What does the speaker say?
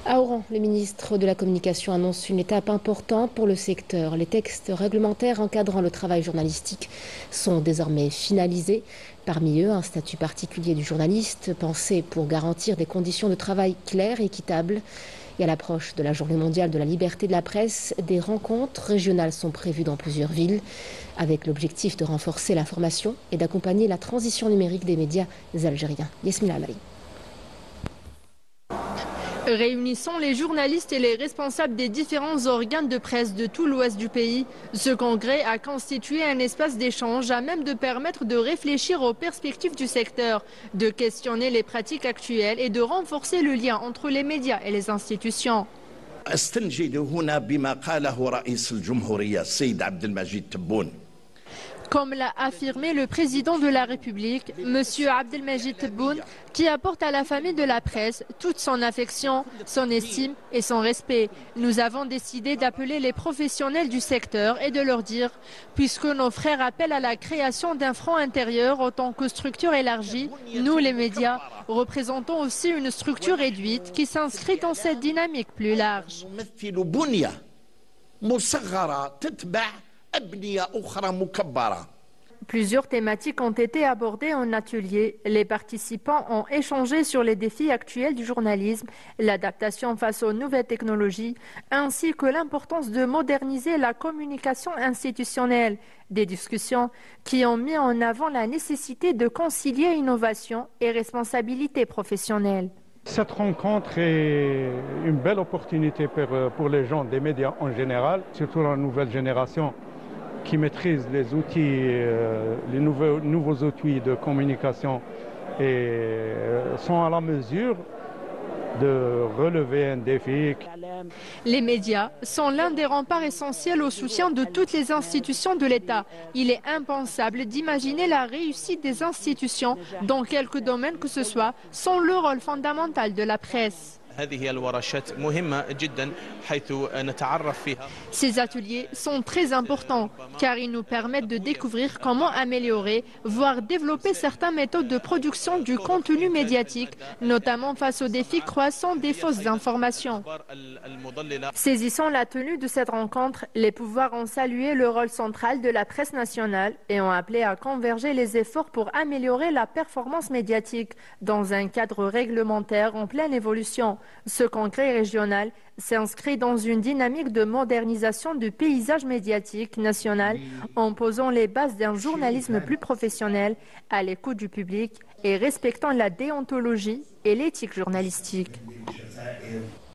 À Oran, le ministre de la Communication annonce une étape importante pour le secteur. Les textes réglementaires encadrant le travail journalistique sont désormais finalisés. Parmi eux, un statut particulier du journaliste, pensé pour garantir des conditions de travail claires et équitables. Et à l'approche de la Journée mondiale de la liberté de la presse, des rencontres régionales sont prévues dans plusieurs villes, avec l'objectif de renforcer la formation et d'accompagner la transition numérique des médias algériens. Yasmina Amari. Réunissant les journalistes et les responsables des différents organes de presse de tout l'ouest du pays, ce congrès a constitué un espace d'échange à même de permettre de réfléchir aux perspectives du secteur, de questionner les pratiques actuelles et de renforcer le lien entre les médias et les institutions. Comme l'a affirmé le président de la République, M. Abdelmajid Tebboune, qui apporte à la famille de la presse toute son affection, son estime et son respect. Nous avons décidé d'appeler les professionnels du secteur et de leur dire, puisque nos frères appellent à la création d'un front intérieur en tant que structure élargie, nous les médias représentons aussi une structure réduite qui s'inscrit dans cette dynamique plus large. Plusieurs thématiques ont été abordées en atelier. Les participants ont échangé sur les défis actuels du journalisme, l'adaptation face aux nouvelles technologies, ainsi que l'importance de moderniser la communication institutionnelle. Des discussions qui ont mis en avant la nécessité de concilier innovation et responsabilité professionnelle. Cette rencontre est une belle opportunité pour les gens des médias en général, surtout la nouvelle génération qui maîtrise les outils, les nouveaux outils de communication et sont à la mesure de relever un défi. Les médias sont l'un des remparts essentiels au soutien de toutes les institutions de l'État. Il est impensable d'imaginer la réussite des institutions, dans quelque domaine que ce soit, sans le rôle fondamental de la presse. Ces ateliers sont très importants car ils nous permettent de découvrir comment améliorer, voire développer certaines méthodes de production du contenu médiatique, notamment face aux défis croissants des fausses informations. Saisissant la tenue de cette rencontre, les pouvoirs ont salué le rôle central de la presse nationale et ont appelé à converger les efforts pour améliorer la performance médiatique dans un cadre réglementaire en pleine évolution. Ce congrès régional s'inscrit dans une dynamique de modernisation du paysage médiatique national en posant les bases d'un journalisme plus professionnel, à l'écoute du public et respectant la déontologie et l'éthique journalistique.